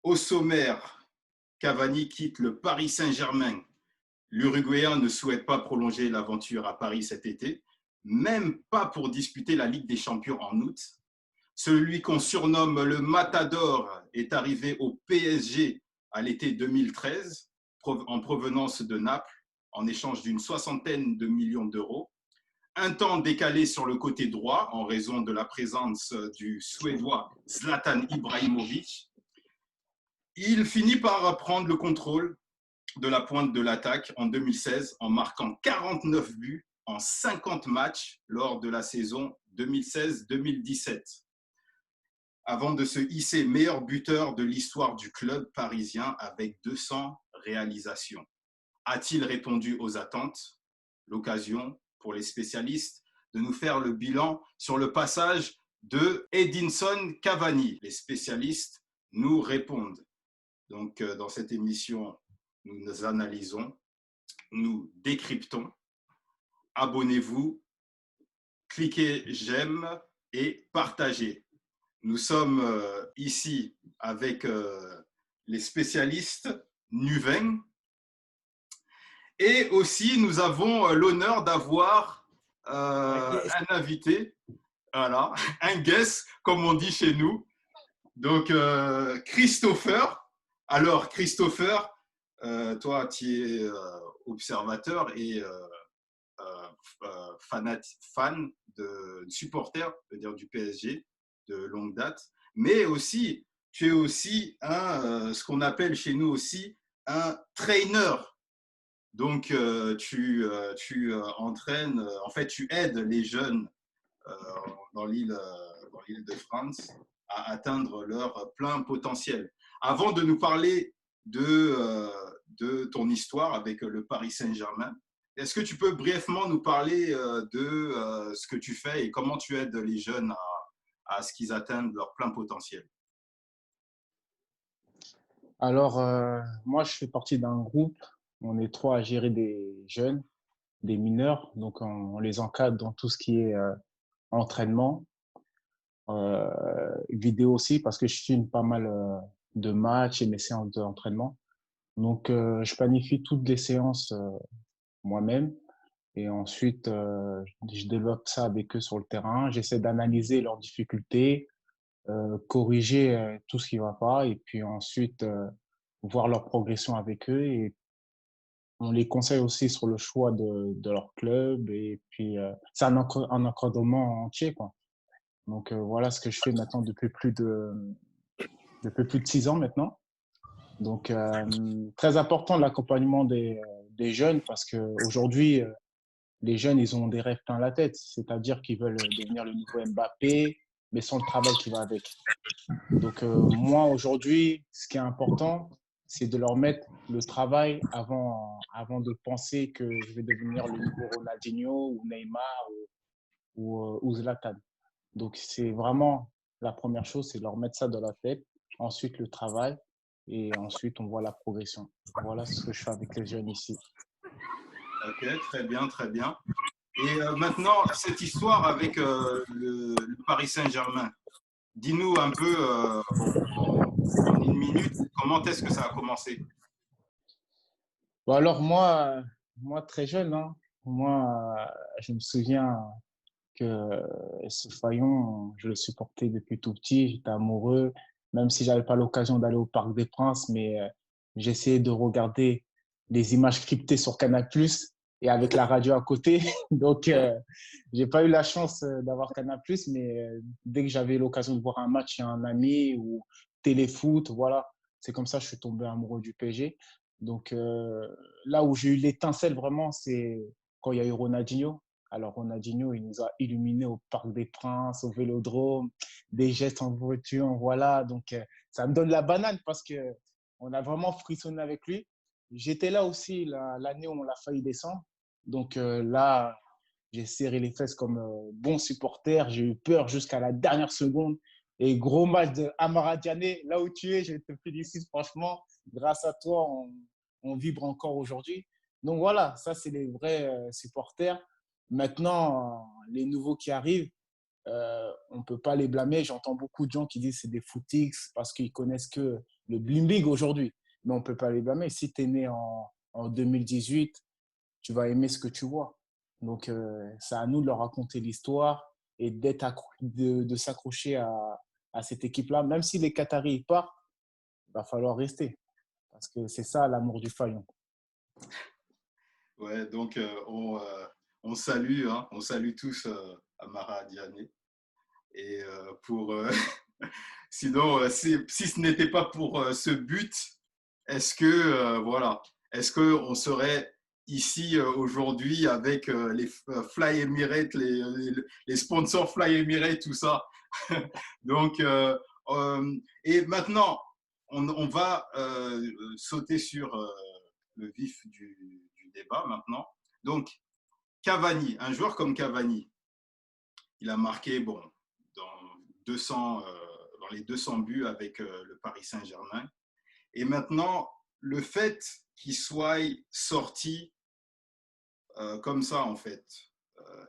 Au sommaire, Cavani quitte le Paris Saint-Germain. L'Uruguayen ne souhaite pas prolonger l'aventure à Paris cet été, même pas pour disputer la Ligue des Champions en août. Celui qu'on surnomme le Matador est arrivé au PSG à l'été 2013 en provenance de Naples en échange d'une soixantaine de millions d'euros. Un temps décalé sur le côté droit en raison de la présence du Suédois Zlatan Ibrahimovic. Il finit par prendre le contrôle de la pointe de l'attaque en 2016 en marquant 49 buts en 50 matchs lors de la saison 2016-2017 avant de se hisser meilleur buteur de l'histoire du club parisien avec 200 réalisations. A-t-il répondu aux attentes? L'occasion pour les spécialistes de nous faire le bilan sur le passage de Edinson Cavani. Les spécialistes nous répondent. Donc, dans cette émission, nous analysons, nous décryptons. Abonnez-vous, cliquez j'aime et partagez. Nous sommes ici avec les spécialistes Nuven. Et aussi, nous avons l'honneur d'avoir un invité, voilà, un guest, comme on dit chez nous. Donc, Christopher. Alors, Christopher, toi, tu es observateur et fan de supporter, dire du PSG de longue date, mais aussi tu es aussi ce qu'on appelle chez nous aussi un trainer. Donc tu entraînes, en fait tu aides les jeunes euh, dans l'île de France à atteindre leur plein potentiel. Avant de nous parler de ton histoire avec le Paris Saint-Germain, est-ce que tu peux brièvement nous parler de ce que tu fais et comment tu aides les jeunes à ce qu'ils atteignent leur plein potentiel? Alors, moi, je fais partie d'un groupe. On est trois à gérer des jeunes, des mineurs. Donc, on les encadre dans tout ce qui est entraînement, vidéo aussi, parce que je filme pas mal de matchs et mes séances d'entraînement. Donc, je planifie toutes les séances moi-même. Et ensuite, je développe ça avec eux sur le terrain. J'essaie d'analyser leurs difficultés, corriger tout ce qui va pas, et puis ensuite voir leur progression avec eux. Et on les conseille aussi sur le choix de leur club. Et puis, c'est un encadrement entier, quoi. Donc, voilà ce que je fais maintenant depuis plus de 6 ans maintenant. Donc, très important l'accompagnement des jeunes parce qu'aujourd'hui, les jeunes, ils ont des rêves plein la tête. C'est-à-dire qu'ils veulent devenir le nouveau Mbappé, mais sans le travail qui va avec. Donc, moi, aujourd'hui, ce qui est important, c'est de leur mettre le travail avant de penser que je vais devenir le nouveau Ronaldinho ou Neymar ou Zlatan. Donc, c'est vraiment la première chose, c'est de leur mettre ça dans la tête. Ensuite, le travail. Et ensuite, on voit la progression. Voilà ce que je fais avec les jeunes ici. Ok, très bien, très bien. Et maintenant, cette histoire avec le Paris Saint-Germain, dis-nous un peu, en une minute, comment est-ce que ça a commencé? Bon, alors, moi, très jeune, hein, moi, je me souviens que ce Fayon, je le supportais depuis tout petit, j'étais amoureux, même si j'avais pas l'occasion d'aller au Parc des Princes, mais j'essayais de regarder les images cryptées sur Canal+, et avec la radio à côté. Donc, j'ai pas eu la chance d'avoir Canal+, mais dès que j'avais l'occasion de voir un match chez un ami ou téléfoot, voilà, c'est comme ça que je suis tombé amoureux du PSG. Donc, là où j'ai eu l'étincelle vraiment, c'est quand il y a eu Ronaldinho. Alors, Ronaldinho, il nous a illuminés au Parc des Princes, au Vélodrome, des gestes en voiture, voilà. Donc, ça me donne la banane parce que on a vraiment frissonné avec lui. J'étais là aussi l'année où on l'a failli descendre. Donc, là, j'ai serré les fesses comme bon supporter. J'ai eu peur jusqu'à la dernière seconde. Et gros match de Amara Diané, là où tu es, je te félicite franchement. Grâce à toi, on vibre encore aujourd'hui. Donc voilà, ça, c'est les vrais supporters. Maintenant, les nouveaux qui arrivent, on ne peut pas les blâmer. J'entends beaucoup de gens qui disent que c'est des footix parce qu'ils connaissent que le bling-bling aujourd'hui. Mais on ne peut pas les blâmer. Si tu es né en 2018, tu vas aimer ce que tu vois. Donc, c'est à nous de leur raconter l'histoire et de s'accrocher à cette équipe-là. Même si les Qataris partent, il va falloir rester. Parce que c'est ça l'amour du Fayon. Ouais, donc on salue, hein, on salue tous Amara Diané. Et sinon, si ce n'était pas pour ce but, est-ce que voilà, est-ce que on serait ici aujourd'hui avec les Fly Emirates, les sponsors Fly Emirates, tout ça. Donc, et maintenant, on va sauter sur le vif du débat maintenant. Donc, Cavani, un joueur comme Cavani, il a marqué bon, dans, 200, dans les 200 buts avec le Paris Saint-Germain. Et maintenant, le fait qu'il soit sorti comme ça, en fait,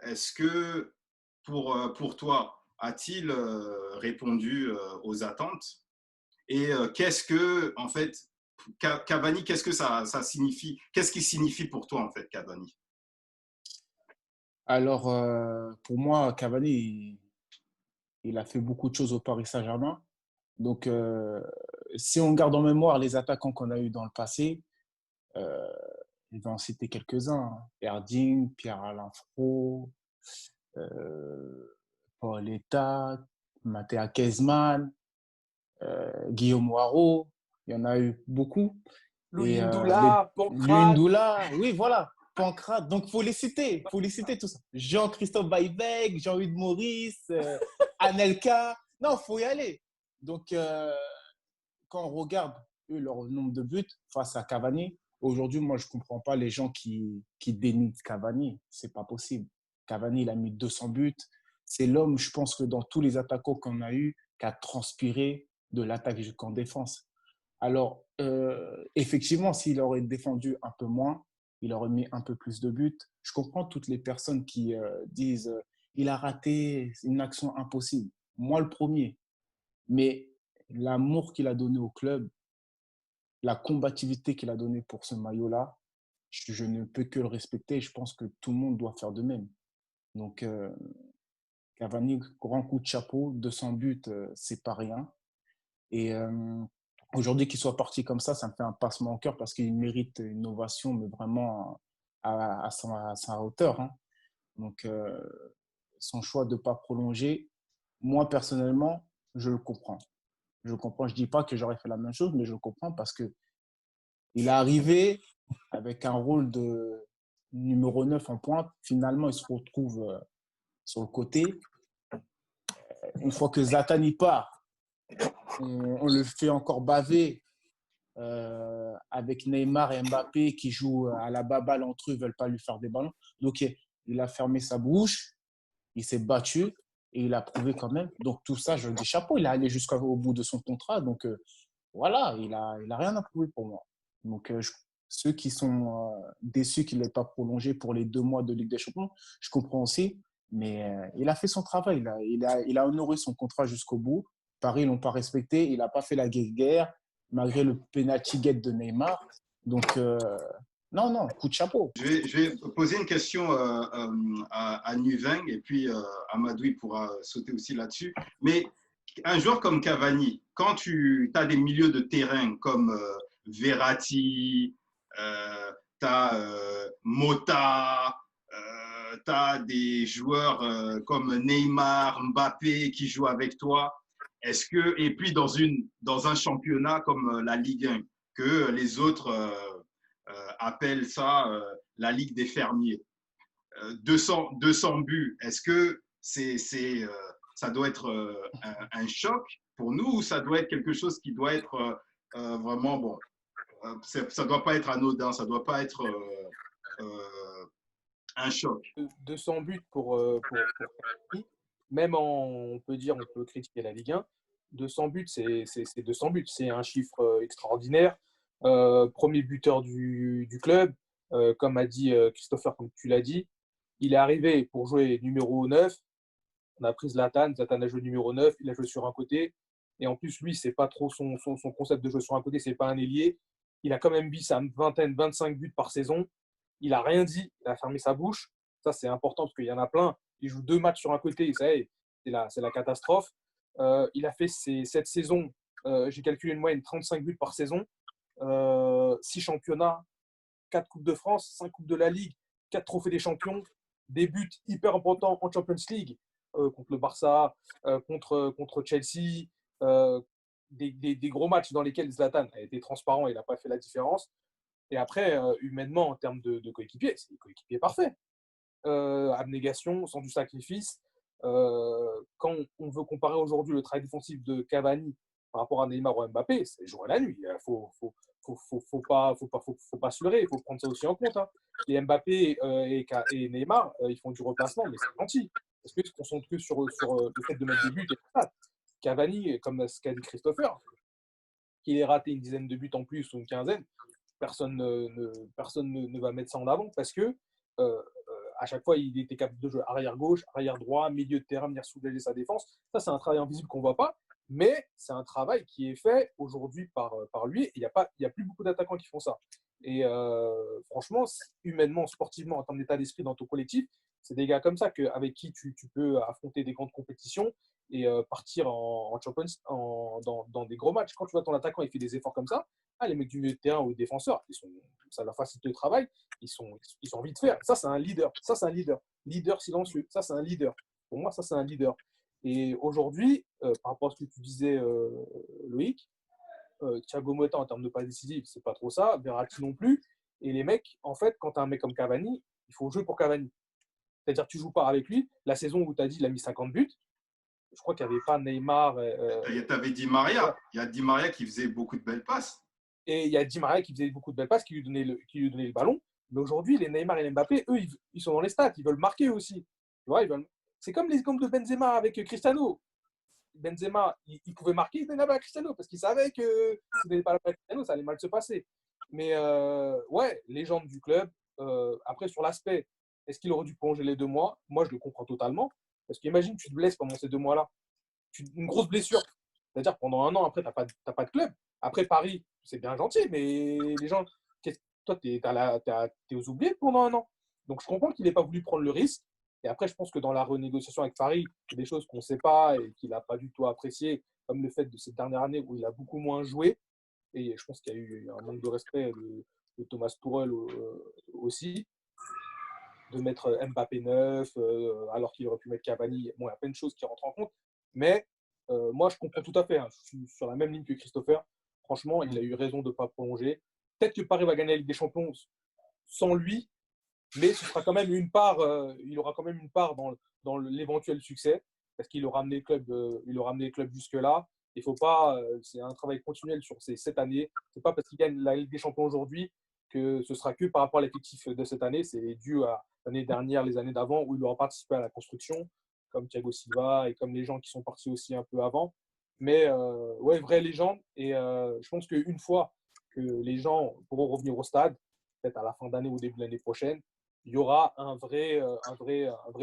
est-ce que pour toi, a-t-il répondu aux attentes? Et qu'est-ce que, en fait, Cavani, qu'est-ce que ça signifie? Qu'est-ce qui signifie pour toi, en fait, Cavani? Alors, pour moi, Cavani, il a fait beaucoup de choses au Paris Saint-Germain. Donc, si on garde en mémoire les attaquants qu'on a eus dans le passé, euh, je vais en citer quelques-uns, hein. Erding, Pierre-Alain Fro, Pauletta, Matteo Kezman, Guillaume Waro, il y en a eu beaucoup. Et Louindoula, Pancrate. Luyindula, oui, voilà, Pancrate. Donc, faut les citer tous. Jean-Christophe Baïbek, Jean-Hugues Maurice, Anelka. Non, faut y aller. Donc, quand on regarde eux, leur nombre de buts face à Cavani, aujourd'hui, moi, je ne comprends pas les gens qui dénigrent Cavani. Ce n'est pas possible. Cavani, il a mis 200 buts. C'est l'homme, je pense que dans tous les attaquants qu'on a eus, qui a transpiré de l'attaque jusqu'en défense. Alors, effectivement, s'il aurait défendu un peu moins, il aurait mis un peu plus de buts. Je comprends toutes les personnes qui disent il a raté une action impossible. Moi, le premier. Mais l'amour qu'il a donné au club, la combativité qu'il a donnée pour ce maillot-là, je ne peux que le respecter. Je pense que tout le monde doit faire de même. Donc, Cavani, grand coup de chapeau, 200 buts, c'est pas rien. Et aujourd'hui, qu'il soit parti comme ça me fait un passement au cœur parce qu'il mérite une ovation, mais vraiment à sa hauteur, hein. Donc, son choix de ne pas prolonger, moi, personnellement, je le comprends. Je comprends. Je ne dis pas que j'aurais fait la même chose, mais je le comprends parce qu'il est arrivé avec un rôle de numéro 9 en pointe. Finalement, il se retrouve sur le côté. Une fois que Zlatan y part, on le fait encore baver avec Neymar et Mbappé qui jouent à la baballe entre eux, ne veulent pas lui faire des ballons. Donc, il a fermé sa bouche, il s'est battu et il a prouvé quand même. Donc, tout ça, je le dis chapeau, il est allé jusqu'au bout de son contrat. Donc, voilà, il a rien à prouver pour moi. Donc, ceux qui sont déçus qu'il n'ait pas prolongé pour les 2 mois de Ligue des Champions, je comprends aussi. Mais il a fait son travail. Il a honoré son contrat jusqu'au bout. Paris, ils ne l'ont pas respecté. Il n'a pas fait la guerre malgré le penalty get de Neymar. Donc, non, coup de chapeau. Je vais poser une question à Nuveng et puis Amadou pourra sauter aussi là-dessus. Mais un joueur comme Cavani, quand tu as des milieux de terrain comme Verratti, tu as Mota, tu as des joueurs comme Neymar, Mbappé qui jouent avec toi, est-ce que, et puis dans un championnat comme la Ligue 1, que les autres appellent ça la Ligue des fermiers, 200 buts, est-ce que ça doit être un choc pour nous ou ça doit être quelque chose qui doit être vraiment bon? Ça ne doit pas être anodin, ça ne doit pas être un choc. 200 buts pour Cavani. Même on peut dire, on peut critiquer la Ligue 1. 200 buts, c'est 200 buts. C'est un chiffre extraordinaire. Premier buteur du club. Comme a dit Christopher, comme tu l'as dit, il est arrivé pour jouer numéro 9. On a pris Zlatan. Zlatan a joué numéro 9. Il a joué sur un côté. Et en plus, lui, c'est pas trop son concept de jeu sur un côté, c'est pas un ailier. Il a quand même mis sa vingtaine, 25 buts par saison. Il a rien dit, il a fermé sa bouche. Ça, c'est important parce qu'il y en a plein. Il joue 2 matchs sur un côté, ça y est, c'est la catastrophe. Il a fait cette saison, j'ai calculé une moyenne 35 buts par saison, 6 championnats, 4 Coupes de France, 5 Coupes de la Ligue, 4 trophées des champions, des buts hyper importants en Champions League, contre le Barça, contre Chelsea, des gros matchs dans lesquels Zlatan a été transparent et il n'a pas fait la différence. Et après, humainement, en termes de coéquipier, c'est des coéquipiers parfaits. Abnégation, sans du sacrifice. Quand on veut comparer aujourd'hui le travail défensif de Cavani par rapport à Neymar ou Mbappé, c'est le jour et la nuit. Il faut pas se leurrer, il faut prendre ça aussi en compte. Hein. Les Mbappé et Neymar, ils font du replacement, mais c'est gentil. Parce qu'ils se concentrent que sur le fait de mettre des buts et tout ça. Cavani, comme ce qu'a dit Christopher, qu'il ait raté une dizaine de buts en plus ou une quinzaine, personne ne va mettre ça en avant parce que à chaque fois, il était capable de jouer arrière gauche, arrière droit, milieu de terrain, venir soulager sa défense. Ça, c'est un travail invisible qu'on ne voit pas, mais c'est un travail qui est fait aujourd'hui par lui. Il n'y a plus beaucoup d'attaquants qui font ça. Et franchement, humainement, sportivement, en termes d'état d'esprit dans ton collectif, c'est des gars comme ça avec qui tu peux affronter des grandes compétitions et partir en Champions dans des gros matchs. Quand tu vois ton attaquant, il fait des efforts comme ça, les mecs du milieu de terrain ou les défenseurs, ça leur facilite le travail, ils ont envie de faire. Ça, c'est un leader. Ça, c'est un leader. Leader silencieux. Ça, c'est un leader. Pour moi, ça, c'est un leader. Et aujourd'hui, par rapport à ce que tu disais, Loïc, Thiago Motta, en termes de pas décisif, c'est pas trop ça. Verratti non plus. Et les mecs, en fait, quand tu as un mec comme Cavani, il faut jouer pour Cavani. C'est-à-dire que tu joues pas avec lui. La saison où tu as dit qu'il a mis 50 buts, je crois qu'il n'y avait pas Neymar. Tu avais Di Maria. Il y a Di Maria qui faisait beaucoup de belles passes. Et il y a Di Maria qui faisait beaucoup de belles passes, qui lui donnait le ballon. Mais aujourd'hui, les Neymar et les Mbappé, eux, ils sont dans les stats. Ils veulent marquer aussi. Tu vois, c'est comme l'exemple de Benzema avec Cristiano. Benzema, il pouvait marquer, il donnait la balle à Cristiano parce qu'il savait que s'il ne donnait pas la balle à Cristiano, ça allait mal se passer. Mais ouais, légende du club. Après, sur l'aspect, est-ce qu'il aurait dû prolonger les 2 mois? Moi, je le comprends totalement. Parce qu'imagine, tu te blesses pendant ces 2 mois-là. Une grosse blessure. C'est-à-dire pendant 1 an, après, tu n'as pas de club. Après, Paris, c'est bien gentil, mais les gens, toi, tu es aux oubliés pendant 1 an. Donc, je comprends qu'il n'ait pas voulu prendre le risque. Et après, je pense que dans la renégociation avec Paris, il y a des choses qu'on ne sait pas et qu'il n'a pas du tout apprécié, comme le fait de cette dernière année où il a beaucoup moins joué. Et je pense qu'il y a eu un manque de respect de Thomas Tuchel aussi, de mettre Mbappé neuf, alors qu'il aurait pu mettre Cavani. Bon, il y a plein de choses qui rentrent en compte. Mais moi, je comprends tout à fait. Hein. Je suis sur la même ligne que Christopher. Franchement, il a eu raison de ne pas prolonger. Peut-être que Paris va gagner la Ligue des Champions sans lui, mais ce sera quand même une part, il aura quand même une part dans l'éventuel succès, parce qu'il aura amené le club jusque-là. Il faut pas, c'est un travail continuel sur ces 7 années. C'est pas parce qu'il gagne la Ligue des Champions aujourd'hui que ce sera que par rapport à l'effectif de cette année. C'est dû à l'année dernière, les années d'avant, où il aura participé à la construction, comme Thiago Silva et comme les gens qui sont partis aussi un peu avant. Mais ouais, vraie légende. Et je pense qu'une fois que les gens pourront revenir au stade, peut-être à la fin d'année ou au début de l'année prochaine, il y aura un vrai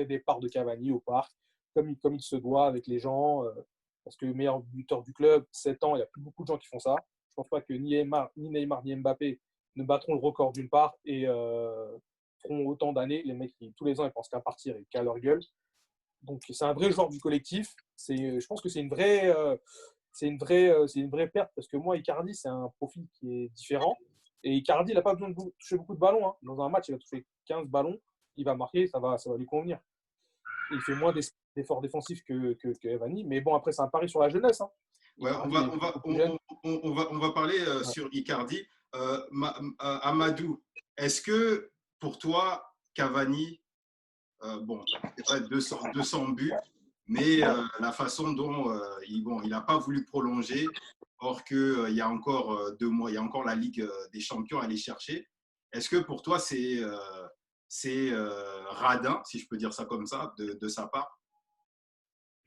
départ de Cavani au parc, comme il se doit avec les gens. Parce que le meilleur buteur du club, 7 ans, il n'y a plus beaucoup de gens qui font ça. Je ne pense pas que ni Neymar ni Mbappé ne battront le record d'une part et feront autant d'années. Les mecs, tous les ans, ils pensent qu'à partir et qu'à leur gueule. Donc, c'est un vrai joueur du collectif. Je pense que c'est une vraie perte parce que moi, Icardi, c'est un profil qui est différent. Et Icardi, il n'a pas besoin de toucher beaucoup de ballons. Hein. Dans un match, il va toucher 15 ballons. Il va marquer, ça va lui convenir. Il fait moins d'efforts défensifs que Cavani. Mais bon, après, c'est un pari sur la jeunesse. Hein. Ouais, on va parler sur Icardi. Amadou, est-ce que pour toi, Cavani, bon, c'est vrai, 200 buts, mais la façon dont il n'a pas voulu prolonger, or qu'il y a encore 2 mois, il y a encore la Ligue des Champions à aller chercher. Est-ce que pour toi, c'est radin, si je peux dire ça comme ça, de sa part?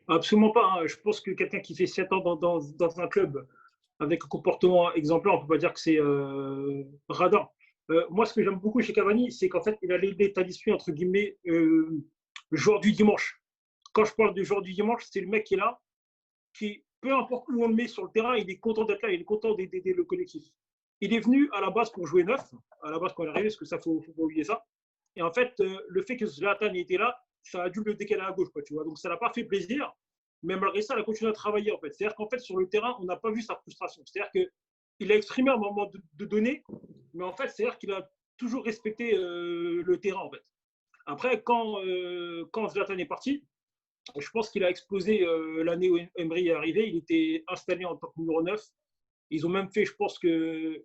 Absolument pas. Hein. Je pense que quelqu'un qui fait 7 ans dans un club avec un comportement exemplaire, on ne peut pas dire que c'est radin. Moi, ce que j'aime beaucoup chez Cavani, c'est qu'en fait, il a l'état d'esprit, entre guillemets, joueur du dimanche. Quand je parle de joueur du dimanche, c'est le mec qui est là, qui peu importe où on le met sur le terrain, il est content d'être là, il est content d'aider le collectif. Il est venu à la base pour jouer neuf, à la base quand il est arrivé, parce que ça, faut pas oublier ça. Et en fait, le fait que Zlatan était là, ça a dû le décaler à gauche, quoi, tu vois. Donc ça n'a pas fait plaisir, mais malgré ça, il a continué à travailler, en fait. C'est-à-dire qu'en fait, sur le terrain, on n'a pas vu sa frustration. C'est-à-dire qu'il a exprimé un moment de donner, mais en fait, c'est-à-dire qu'il a toujours respecté le terrain, en fait. Après, quand Zlatan est parti, je pense qu'il a explosé l'année où Emery est arrivé. Il était installé en tant que numéro 9. Ils ont même fait, je pense que,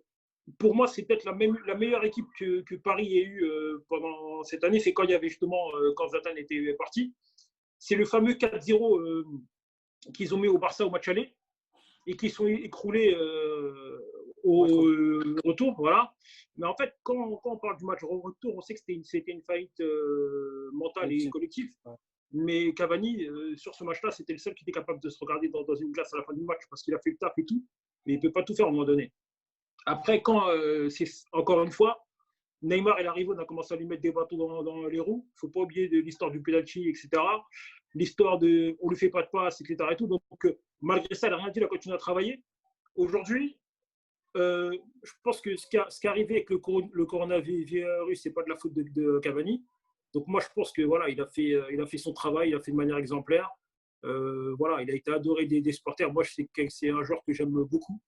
pour moi, c'est peut-être la meilleure équipe que Paris ait eue pendant cette année. C'est quand il y avait justement, quand Zlatan était parti. C'est le fameux 4-0 qu'ils ont mis au Barça au match aller et qui sont écroulés au retour. Voilà. Mais en fait, quand on parle du match au retour, on sait que c'était une faillite mentale et collective. Mais Cavani, sur ce match-là, c'était le seul qui était capable de se regarder dans une glace à la fin du match parce qu'il a fait le taf et tout, mais il ne peut pas tout faire à un moment donné. Après, quand c'est encore une fois, Neymar est arrivé, on a commencé à lui mettre des bâtons dans les roues. Il ne faut pas oublier l'histoire du penalty, etc. L'histoire de on ne lui fait pas de passe, etc. Et tout. Donc, malgré ça, il n'a rien dit, il a continué à travailler. Aujourd'hui, je pense que ce qui est arrivé avec le coronavirus, ce n'est pas de la faute de Cavani. Donc moi, je pense que voilà, il a fait son travail, il a fait de manière exemplaire. Voilà, il a été adoré des supporters. Moi, je sais que c'est un joueur que j'aime beaucoup.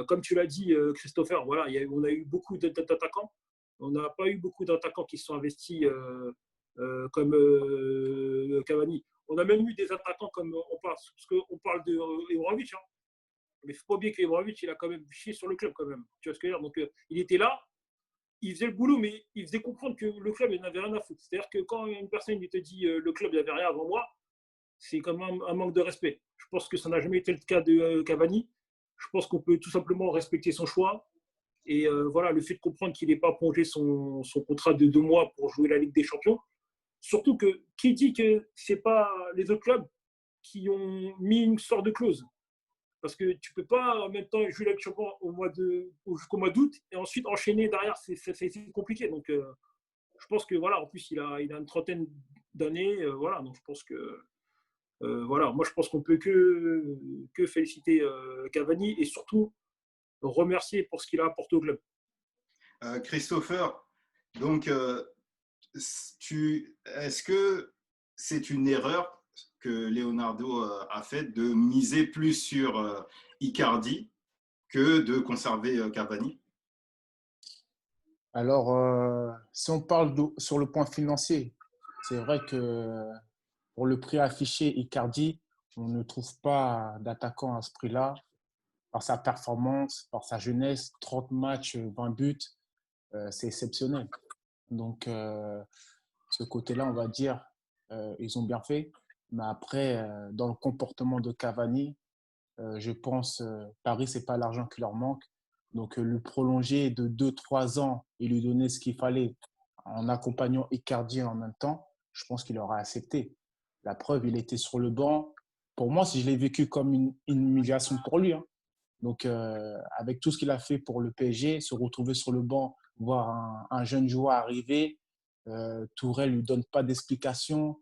Comme tu l'as dit, Christopher, voilà, on a eu beaucoup d'attaquants. On n'a pas eu beaucoup d'attaquants qui se sont investis comme Cavani. On a même eu des attaquants comme parce qu'on parle de Ibrahimovic, hein. Mais il ne faut pas oublier qu'Ibrahimovic, il a quand même chié sur le club quand même. Tu vois ce que je veux dire? Donc il était là. Il faisait le boulot, mais il faisait comprendre que le club il n'avait rien à foutre. C'est-à-dire que quand une personne te dit le club n'avait rien avant moi, c'est quand même un manque de respect. Je pense que ça n'a jamais été le cas de Cavani. Je pense qu'on peut tout simplement respecter son choix. Et voilà, le fait de comprendre qu'il n'ait pas prolongé son contrat de 2 mois pour jouer la Ligue des Champions. Surtout que qui dit que ce n'est pas les autres clubs qui ont mis une sorte de clause. Parce que tu ne peux pas en même temps jouer la Ligue des Champions jusqu'au mois d'août et ensuite enchaîner derrière, c'est compliqué. Donc, je pense que voilà, en plus, il a une trentaine d'années. Voilà, donc je pense que voilà, moi je pense qu'on peut que féliciter Cavani et surtout remercier pour ce qu'il a apporté au club. Christopher, donc est-ce que c'est une erreur que Leonardo a faite de miser plus sur Icardi que de conserver Cavani? Alors, si on parle sur le point financier, c'est vrai que pour le prix affiché Icardi, on ne trouve pas d'attaquant à ce prix-là. Par sa performance, par sa jeunesse, 30 matchs, 20 buts, c'est exceptionnel. Donc, ce côté-là, on va dire, ils ont bien fait. Mais après, dans le comportement de Cavani, je pense Paris, ce n'est pas l'argent qui leur manque. Donc, le prolonger de 2-3 ans et lui donner ce qu'il fallait en accompagnant Icardi en même temps, je pense qu'il aura accepté. La preuve, il était sur le banc. Pour moi, je l'ai vécu comme une humiliation pour lui, hein. Donc, avec tout ce qu'il a fait pour le PSG, se retrouver sur le banc, voir un jeune joueur arriver, Tourelle ne lui donne pas d'explication.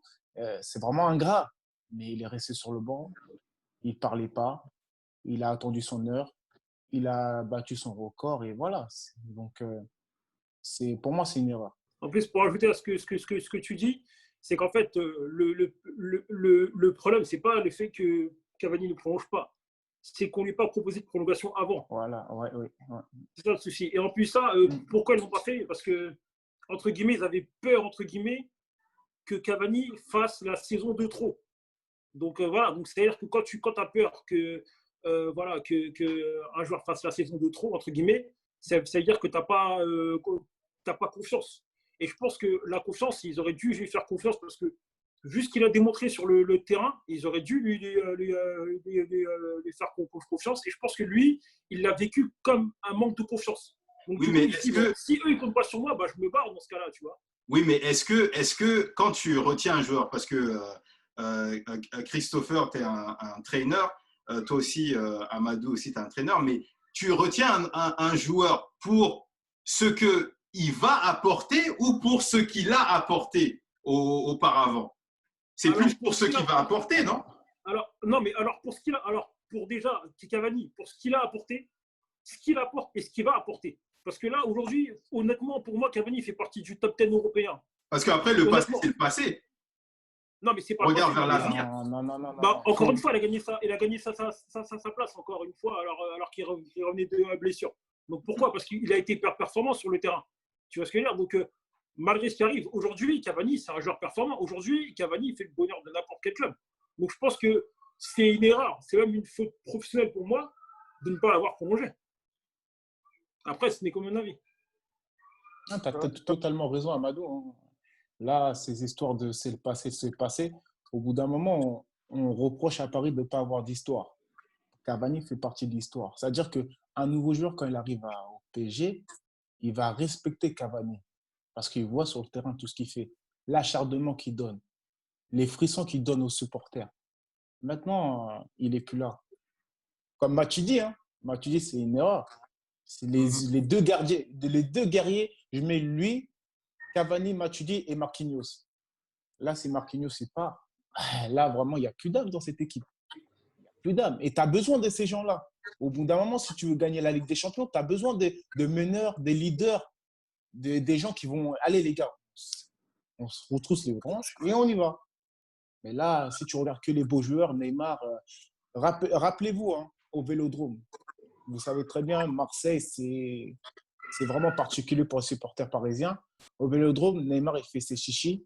C'est vraiment ingrat. Mais il est resté sur le banc, il ne parlait pas, il a attendu son heure, il a battu son record et voilà. Donc, pour moi, c'est une erreur. En plus, pour ajouter à ce que tu dis, c'est qu'en fait, le problème, ce n'est pas le fait que Cavani ne prolonge pas. C'est qu'on ne lui a pas proposé de prolongation avant. Voilà, ouais. C'est ça le souci. Et en plus, ça, pourquoi ils ne l'ont pas fait? Parce que, entre guillemets, ils avaient peur, entre guillemets, que Cavani fasse la saison de trop. Donc, voilà. Donc, c'est-à-dire que quand tu as peur que un joueur fasse la saison de trop, entre guillemets, ça veut dire que tu n'as pas confiance. Et je pense que la confiance, ils auraient dû lui faire confiance parce que vu ce qu'il a démontré sur le terrain, ils auraient dû lui faire confiance. Et je pense que lui, il l'a vécu comme un manque de confiance. Donc, oui, mais si eux, ils ne comptent pas sur moi, bah, je me barre dans ce cas-là, tu vois. Oui, mais est-ce que quand tu retiens un joueur, parce que Christopher, tu es un traîneur, toi aussi, Amadou aussi, tu es un traîneur, mais tu retiens un joueur pour ce qu'il va apporter ou pour ce qu'il a apporté auparavant? C'est plus pour ce qu'il va apporter, non? Alors, non, mais alors pour ce qu'il a. Alors, pour déjà Cavani, pour ce qu'il a apporté, ce qu'il apporte et ce qu'il va apporter. Parce que là, aujourd'hui, honnêtement, pour moi, Cavani fait partie du top 10 européen. Parce qu'après, le passé, c'est le passé. Non, mais c'est pas Regarde passé, vers l'avenir. Non. Encore une fois, il a gagné sa place, encore une fois, alors qu'il revenait de blessure. Donc pourquoi? Parce qu'il a été performant sur le terrain. Tu vois ce que je veux dire? Donc, malgré ce qui arrive, aujourd'hui, Cavani, c'est un joueur performant. Aujourd'hui, Cavani fait le bonheur de n'importe quel club. Donc, je pense que c'est une erreur, c'est même une faute professionnelle pour moi de ne pas l'avoir prolongé. Après, ce n'est que mon avis. Tu as totalement raison, Amadou, hein. Là, ces histoires de c'est le passé. Au bout d'un moment, on reproche à Paris de ne pas avoir d'histoire. Cavani fait partie de l'histoire. C'est-à-dire qu'un nouveau joueur, quand il arrive au PSG, il va respecter Cavani parce qu'il voit sur le terrain tout ce qu'il fait, l'acharnement qu'il donne, les frissons qu'il donne aux supporters. Maintenant, il n'est plus là. Comme Matuidi, hein. Matuidi, c'est une erreur. C'est les deux guerriers, je mets lui, Cavani, Matuidi et Marquinhos. Là, c'est Marquinhos, c'est pas. Là, vraiment, il n'y a plus d'âme dans cette équipe. Il n'y a plus d'âme. Et tu as besoin de ces gens-là. Au bout d'un moment, si tu veux gagner la Ligue des Champions, tu as besoin de meneurs, des leaders, des gens qui vont. Allez, les gars, on se retrousse les branches et on y va. Mais là, si tu regardes que les beaux joueurs, Neymar, rappelez-vous, hein, au Vélodrome. Vous savez très bien, Marseille, c'est vraiment particulier pour les supporters parisiens. Au Vélodrome, Neymar, il fait ses chichis.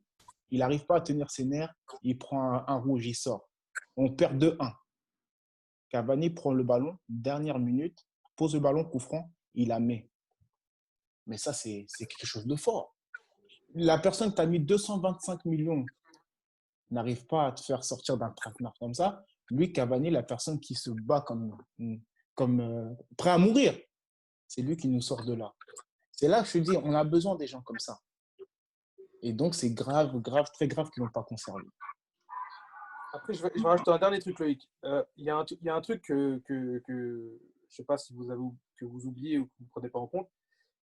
Il n'arrive pas à tenir ses nerfs. Il prend un rouge, il sort. On perd 2-1. Cavani prend le ballon, dernière minute, pose le ballon, coup franc, il la met. Mais ça, c'est quelque chose de fort. La personne qui t'a mis 225 millions n'arrive pas à te faire sortir d'un traquenard comme ça. Lui, Cavani, la personne qui se bat comme prêt à mourir, c'est lui qui nous sort de là. C'est là que je te dis, on a besoin des gens comme ça. Et donc, c'est grave, très grave qu'ils ne l'ont pas conservé. Après, je vais rajouter un dernier truc, Loïc. Il y a un truc que je ne sais pas si que vous oubliez ou que vous ne prenez pas en compte,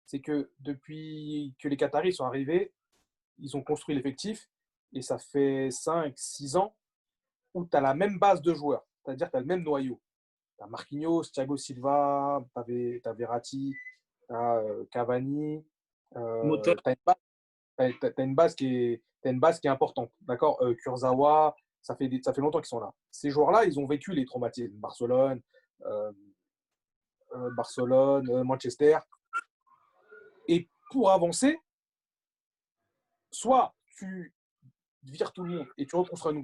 c'est que depuis que les Qataris sont arrivés, ils ont construit l'effectif et ça fait 5-6 ans où tu as la même base de joueurs, c'est-à-dire que tu as le même noyau. Tu as Marquinhos, Thiago Silva, tu as Verratti, tu as Cavani, tu as une base qui est importante. D'accord, Kurzawa, ça fait longtemps qu'ils sont là. Ces joueurs-là, ils ont vécu les traumatismes. Barcelone, Manchester. Et pour avancer, soit tu vires tout le monde et tu reconstruis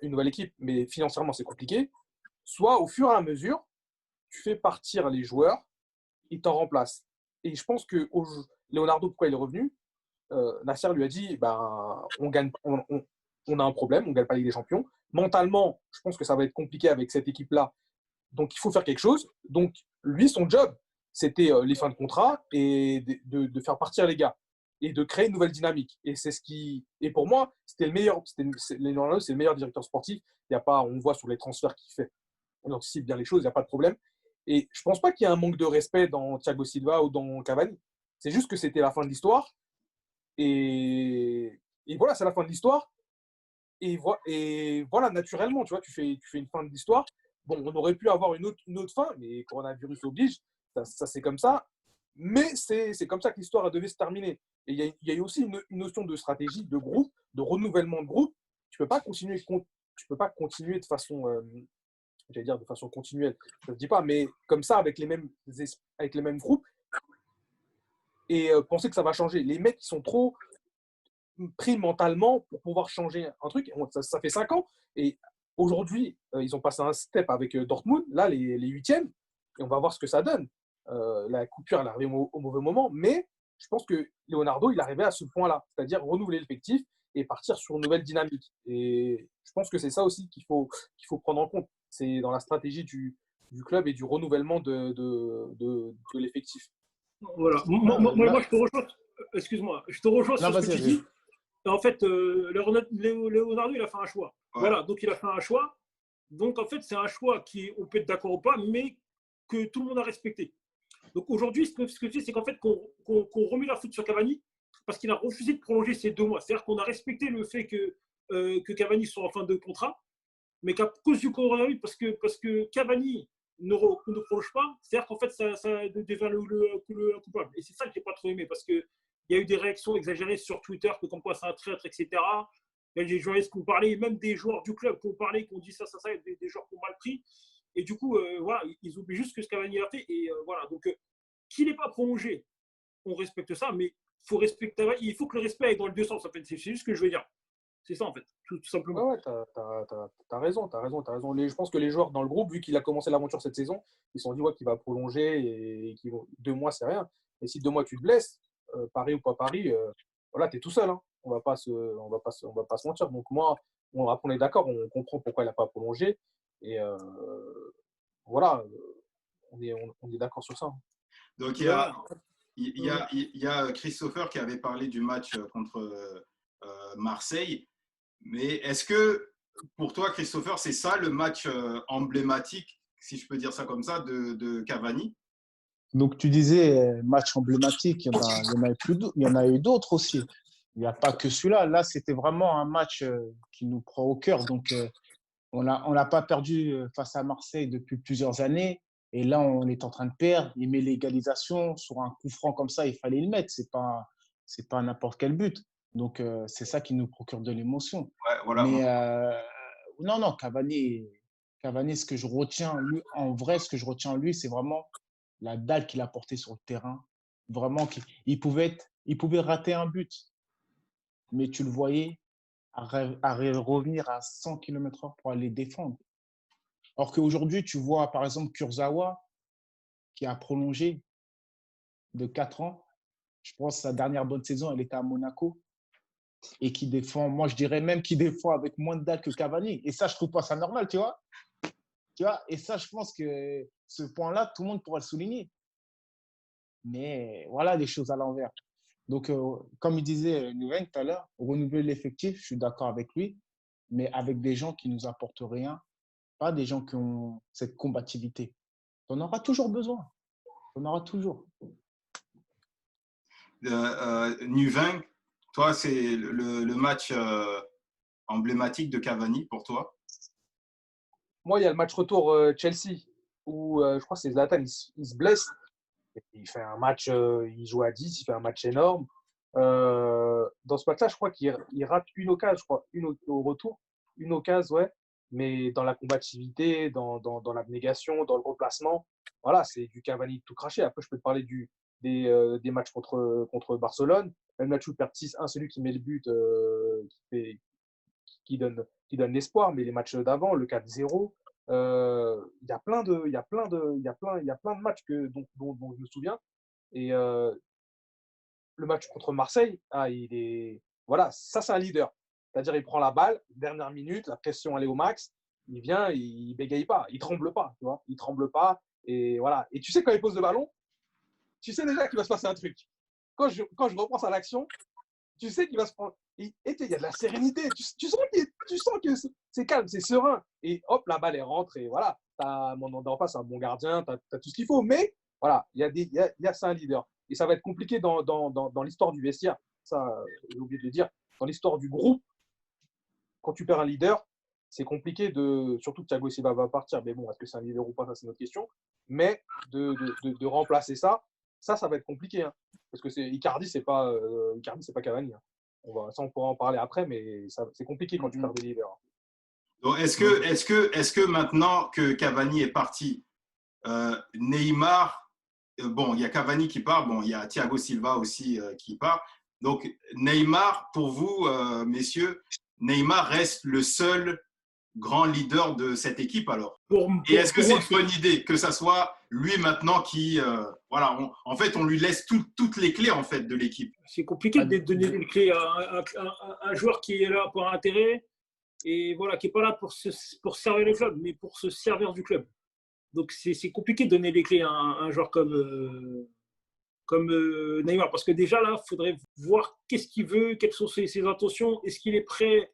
une nouvelle équipe, mais financièrement, c'est compliqué. Soit au fur et à mesure, tu fais partir les joueurs, ils t'en remplacent. Et je pense que Leonardo, pourquoi il est revenu, Nasser lui a dit on a un problème, on ne gagne pas la Ligue des Champions. Mentalement, je pense que ça va être compliqué avec cette équipe-là. Donc, il faut faire quelque chose. Donc, lui, son job, c'était les fins de contrat et de faire partir les gars et de créer une nouvelle dynamique. Et pour moi, c'était le meilleur. Leonardo, c'est le meilleur directeur sportif. Il y a pas, on voit sur les transferts qu'il fait. On anticipe bien les choses, il n'y a pas de problème. Et je ne pense pas qu'il y ait un manque de respect dans Thiago Silva ou dans Cavani. C'est juste que c'était la fin de l'histoire. Et voilà, c'est la fin de l'histoire. Et voilà, naturellement, tu vois, tu fais une fin de l'histoire. Bon, on aurait pu avoir une autre fin, mais coronavirus oblige. Ça c'est comme ça. Mais c'est comme ça que l'histoire devait se terminer. Et il y a eu aussi une notion de stratégie, de groupe, de renouvellement de groupe. Tu ne peux pas continuer de façon, de façon continuelle. Je ne dis pas, mais comme ça, avec les mêmes groupes. Et penser que ça va changer. Les mecs, ils sont trop pris mentalement pour pouvoir changer un truc. Ça fait 5 ans. Et aujourd'hui, ils ont passé un step avec Dortmund, là, les 8e. Et on va voir ce que ça donne. La coupure, elle est arrivée au mauvais moment. Mais je pense que Leonardo, il est arrivé à ce point-là. C'est-à-dire renouveler l'effectif et partir sur une nouvelle dynamique. Et je pense que c'est ça aussi qu'il faut prendre en compte. C'est dans la stratégie du club et du renouvellement de l'effectif. Voilà. Moi, je te rejoins. Excuse-moi, je te rejoins sur ce que tu dis. En fait, Leonardo, il a fait un choix. Ouais. Voilà, donc il a fait un choix. Donc, en fait, c'est un choix on peut être d'accord ou pas, mais que tout le monde a respecté. Donc, aujourd'hui, ce que je dis, c'est qu'en fait, qu'on remet la faute sur Cavani parce qu'il a refusé de prolonger ces 2 mois. C'est-à-dire qu'on a respecté le fait que Cavani soit en fin de contrat. mais qu'à cause du coronavirus, parce que Cavani ne prolonge pas, c'est-à-dire qu'en fait, ça devient le coupable. Et c'est ça que j'ai pas trop aimé, parce qu'il y a eu des réactions exagérées sur Twitter, que comme quoi c'est un traître, etc. Il y a des journalistes qui ont parlé, même des joueurs du club qui ont parlé, qui ont dit ça, des joueurs qui ont mal pris. Et du coup, voilà, ils oublient juste ce que Cavani a fait. Et voilà, donc qu'il n'est pas prolongé, on respecte ça, mais il faut que le respect aille dans le deux sens. En fait. C'est juste ce que je veux dire. C'est ça, en fait, tout simplement. Ouais, t'as raison, t'as raison, t'as raison. Je pense que les joueurs dans le groupe, vu qu'il a commencé l'aventure cette saison, ils se sont dit qu'il va prolonger et qu'ils vont 2 mois, c'est rien. Et si 2 mois tu te blesses, Paris ou pas Paris, voilà, t'es tout seul. Hein. On va pas se mentir. Donc moi, après, on est d'accord, on comprend pourquoi il n'a pas prolongé. Et voilà, on est d'accord sur ça. Donc, Voilà. il y a Christopher qui avait parlé du match contre Marseille. Mais est-ce que, pour toi, Christopher, c'est ça le match emblématique, si je peux dire ça comme ça, de Cavani? Donc, tu disais match emblématique, il y en a eu d'autres aussi. Il n'y a pas que celui-là. Là, c'était vraiment un match qui nous prend au cœur. Donc, on n'a pas perdu face à Marseille depuis plusieurs années. Et là, on est en train de perdre. Il met l'égalisation sur un coup franc comme ça, il fallait le mettre. C'est pas n'importe quel but. Donc, c'est ça qui nous procure de l'émotion. Ouais, voilà. Mais non, Cavani, ce que je retiens, lui, en vrai, ce que je retiens lui, c'est vraiment la dalle qu'il a portée sur le terrain. Vraiment, il pouvait rater un but, mais tu le voyais à revenir à 100 km/h pour aller défendre. Alors qu'aujourd'hui, tu vois, par exemple, Kurzawa, qui a prolongé de 4 ans. Je pense que sa dernière bonne saison, elle était à Monaco. Et qui défend, moi, je dirais même qu'il défend avec moins de dalle que Cavani. Et ça, je trouve pas ça normal, tu vois. Et ça, je pense que ce point-là, tout le monde pourra le souligner. Mais voilà les choses à l'envers. Donc, comme il disait Nouven tout à l'heure, renouveler l'effectif, je suis d'accord avec lui, mais avec des gens qui nous apportent rien, pas des gens qui ont cette combativité. On aura toujours besoin. On aura toujours. Nuvin, toi, c'est le match emblématique de Cavani pour toi? Moi, il y a le match retour Chelsea, où je crois que c'est Zlatan, il se blesse. Il fait un match, il joue à 10, il fait un match énorme. Dans ce match-là, je crois qu'il rate une occasion, je crois, une au retour, une occasion, ouais. Mais dans la combativité, dans l'abnégation, dans le replacement, voilà, c'est du Cavani tout craché. Après, je peux te parler des matchs contre Barcelone. Même match où il perd 6-1, celui qui met le but, qui donne l'espoir, mais les matchs d'avant, le 4-0, il y a plein de matchs dont je me souviens. Et le match contre Marseille, voilà, ça c'est un leader. C'est-à-dire il prend la balle, dernière minute, la pression elle est au max, il vient, il bégaye pas, il tremble pas, tu vois, il tremble pas. Et voilà. Et tu sais quand il pose le ballon, tu sais déjà qu'il va se passer un truc. Quand je repense à l'action, tu sais qu'il va se prendre. Il y a de la sérénité. Tu sens que c'est calme, c'est serein. Et hop, la balle est rentre. Et voilà, en face, c'est un bon gardien, tu as tout ce qu'il faut. Mais voilà, c'est un leader. Et ça va être compliqué dans l'histoire du vestiaire. Ça, j'ai oublié de le dire. Dans l'histoire du groupe, quand tu perds un leader, c'est compliqué surtout Thiago Silva va partir. Mais bon, est-ce que c'est un leader ou pas, ça c'est notre question. Mais de remplacer ça va être compliqué. Hein. Parce que Icardi, c'est pas Cavani. Hein. On pourra en parler après, mais c'est compliqué quand tu perds des leaders. Donc, est-ce que maintenant que Cavani est parti, Neymar, bon, il y a Cavani qui part, bon, il y a Thiago Silva aussi qui part. Donc, Neymar, pour vous, messieurs, Neymar reste le seul grand leader de cette équipe alors. Et est-ce que c'est une bonne idée que ça soit lui maintenant qui, voilà, en fait, on lui laisse toutes les clés en fait de l'équipe. C'est compliqué de donner les clés à un joueur qui est là pour un intérêt et voilà, qui n'est pas là pour servir le club, mais pour se servir du club. Donc c'est compliqué de donner les clés à un joueur comme Neymar, parce que déjà là, il faudrait voir qu'est-ce qu'il veut, quelles sont ses intentions, est-ce qu'il est prêt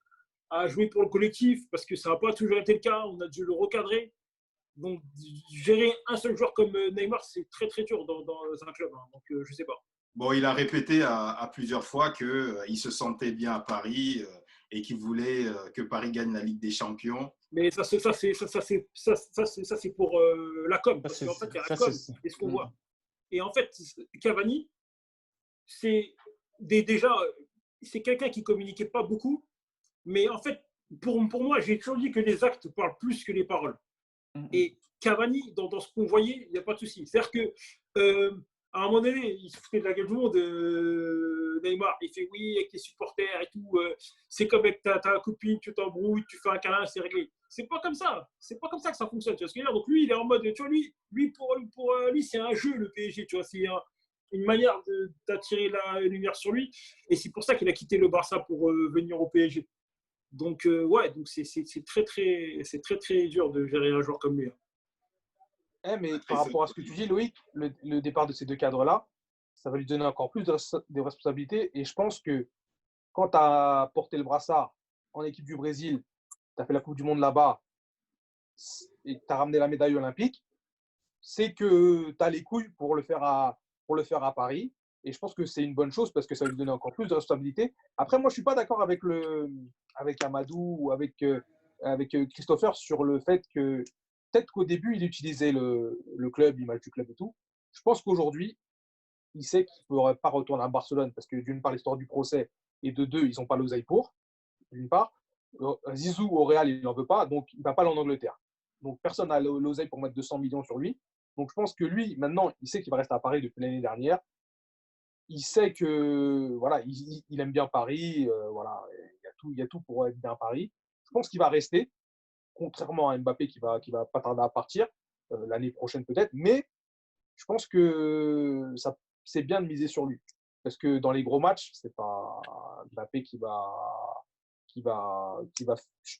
à jouer pour le collectif, parce que ça n'a pas toujours été le cas, on a dû le recadrer. Donc, gérer un seul joueur comme Neymar, c'est très très dur dans un club. Hein. Donc, je ne sais pas. Bon, il a répété à plusieurs fois qu'il se sentait bien à Paris et qu'il voulait que Paris gagne la Ligue des Champions. Mais ça, c'est pour la com. Parce qu'en fait, il y a la com et ce qu'on voit. Et en fait, Cavani, déjà, c'est quelqu'un qui communiquait pas beaucoup. Mais en fait, pour moi, j'ai toujours dit que les actes parlent plus que les paroles. Et Cavani, dans ce qu'on voyait, il n'y a pas de souci. C'est-à-dire que à un moment donné, il se foutait de la gueule du monde, Neymar. Il fait oui, avec les supporters et tout. C'est comme avec ta copine, tu t'embrouilles, tu fais un câlin, c'est réglé. C'est pas comme ça. C'est pas comme ça que ça fonctionne. Tu vois ce que je veux dire? Donc lui, il est en mode, tu vois, pour lui, c'est un jeu, le PSG. Tu vois, c'est une manière d'attirer la lumière sur lui. Et c'est pour ça qu'il a quitté le Barça pour venir au PSG. Donc, ouais, donc c'est très, très dur de gérer un joueur comme lui. Mais par rapport à ce que tu dis, Loïc, le départ de ces deux cadres-là, ça va lui donner encore plus de responsabilités. Et je pense que quand tu as porté le brassard en équipe du Brésil, tu as fait la Coupe du Monde là-bas et tu as ramené la médaille olympique, c'est que tu as les couilles pour le faire à Paris. Et je pense que c'est une bonne chose parce que ça va lui donner encore plus de responsabilités. Après, moi, je ne suis pas d'accord avec Amadou ou avec Christopher sur le fait que peut-être qu'au début, il utilisait le club, l'image du club et tout. Je pense qu'aujourd'hui, il sait qu'il ne pourrait pas retourner à Barcelone parce que d'une part, l'histoire du procès et de deux, ils n'ont pas l'oseille pour, d'une part. Zizou au Real, il n'en veut pas, donc il ne va pas aller en Angleterre. Donc personne n'a l'oseille pour mettre 200 millions sur lui. Donc je pense que lui, maintenant, il sait qu'il va rester à Paris depuis l'année dernière. Il sait que voilà, il aime bien Paris. Voilà, il y a tout pour être bien à Paris. Je pense qu'il va rester, contrairement à Mbappé qui va pas tarder à partir l'année prochaine peut-être. Mais je pense que c'est bien de miser sur lui parce que dans les gros matchs, c'est pas Mbappé je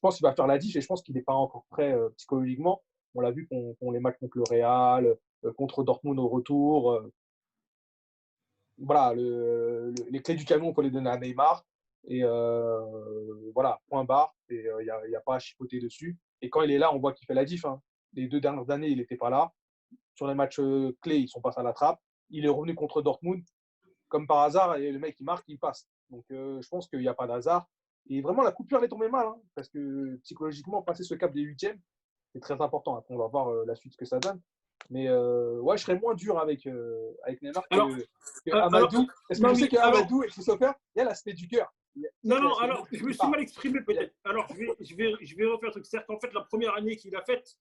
pense qu'il va faire la diff et je pense qu'il n'est pas encore prêt psychologiquement. On l'a vu qu'on les matchs contre le Real, contre Dortmund au retour. Voilà, les clés du camion, on peut les donner à Neymar. Et voilà, point barre. Et il n'y a pas à chipoter dessus. Et quand il est là, on voit qu'il fait la diff. Hein. Les 2 dernières années, il n'était pas là. Sur les matchs clés, ils sont passés à la trappe. Il est revenu contre Dortmund, comme par hasard, et le mec, il marque, il passe. Donc, je pense qu'il n'y a pas d'hasard. Et vraiment, la coupure, elle est tombée mal. Hein, parce que psychologiquement, passer ce cap des huitièmes, c'est très important. Après, on va voir la suite, ce que ça donne. Mais ouais, je serais moins dur avec Neymar que Amadou. Est-ce que je sais qu'Amadou et Christopher, il y a l'aspect du cœur. Non, alors, je me suis mal exprimé peut-être. Alors, je vais refaire un truc. C'est-à-dire qu'en fait, la première année qu'il a faite,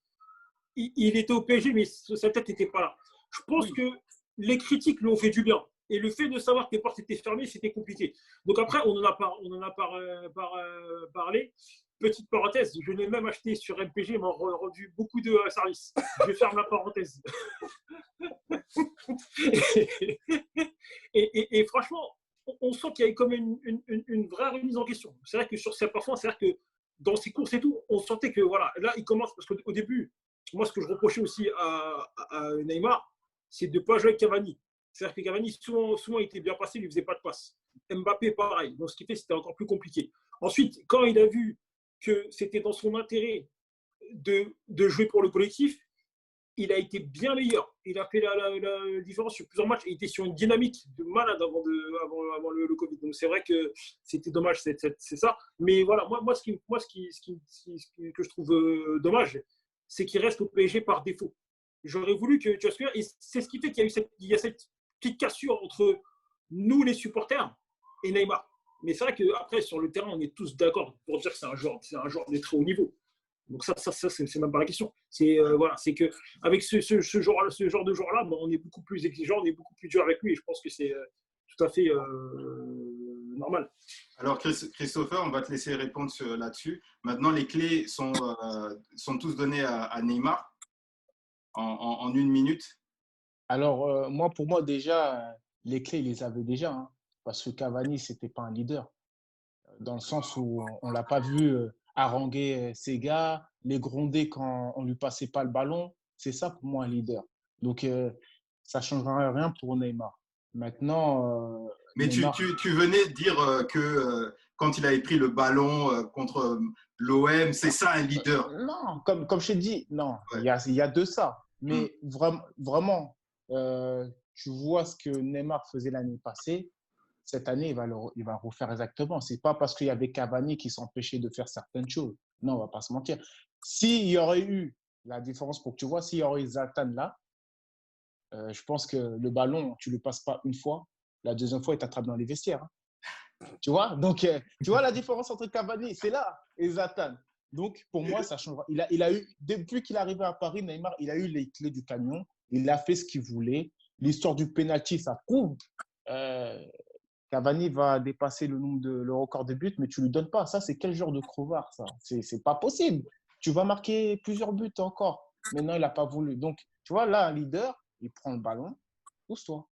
il était au PSG, mais sa tête n'était pas là. Je pense que les critiques lui ont fait du bien. Et le fait de savoir que les portes étaient fermées, c'était compliqué. Donc après, on en a parlé. Petite parenthèse, je l'ai même acheté sur MPG, m'a rendu beaucoup de services. Je ferme la parenthèse. et franchement, on sent qu'il y a comme une vraie remise en question. C'est vrai que sur ses performances, c'est-à-dire que dans ses courses et tout, on sentait que voilà, là, il commence, parce qu'au début, moi, ce que je reprochais aussi à Neymar, c'est de ne pas jouer avec Cavani. C'est-à-dire que Cavani, souvent, il était bien passé, il ne faisait pas de passe. Mbappé, pareil. Donc, ce qui fait, c'était encore plus compliqué. Ensuite, quand il a vu que c'était dans son intérêt de jouer pour le collectif, il a été bien meilleur. Il a fait la différence sur plusieurs matchs. Il était sur une dynamique de malade avant le Covid. Donc, c'est vrai que c'était dommage, c'est ça. Mais voilà, moi ce que je trouve dommage, c'est qu'il reste au PSG par défaut. J'aurais voulu que tu vois, et c'est ce qui fait qu'il y a cette petite cassure entre nous, les supporters, et Neymar. Mais c'est vrai qu'après, sur le terrain, on est tous d'accord pour dire que c'est un joueur de très haut niveau. Donc ça c'est même pas la question. C'est voilà, c'est que avec ce genre de joueur-là, on est beaucoup plus exigeant, on est beaucoup plus dur avec lui, et je pense que c'est tout à fait normal. Alors Christopher, on va te laisser répondre là-dessus. Maintenant, les clés sont tous données à Neymar en 1 minute. Alors, pour moi, déjà, les clés, il les avait déjà. Hein, parce que Cavani, ce n'était pas un leader. Dans le sens où on ne l'a pas vu haranguer ses gars, les gronder quand on ne lui passait pas le ballon. C'est ça, pour moi, un leader. Donc, ça ne changera rien pour Neymar. Maintenant, mais Neymar... tu venais de dire que quand il avait pris le ballon contre l'OM, c'est ça un leader. Non, comme je t'ai dit, non, ouais. il y a de ça. Mais vraiment, tu vois ce que Neymar faisait l'année passée, cette année, il va refaire exactement. Ce n'est pas parce qu'il y avait Cavani qui s'empêchait de faire certaines choses. Non, on ne va pas se mentir. s'il y aurait eu la différence pour que tu vois, s'il y aurait eu Zlatan là, je pense que le ballon, tu ne le passes pas une fois, la deuxième fois, il t'attrape dans les vestiaires. Hein. Tu vois? Donc, tu vois la différence entre Cavani, c'est là, et Zlatan. Donc, pour moi, ça changera. Il a eu, depuis qu'il est arrivé à Paris, Neymar, il a eu les clés du camion. Il a fait ce qu'il voulait. L'histoire du penalty, ça prouve. Euh, Cavani va dépasser le record de buts, mais tu ne lui donnes pas. Ça, c'est quel genre de crevard, ça? C'est pas possible. Tu vas marquer plusieurs buts encore. Maintenant, il n'a pas voulu. Donc, tu vois, là, un leader, il prend le ballon. Pousse-toi.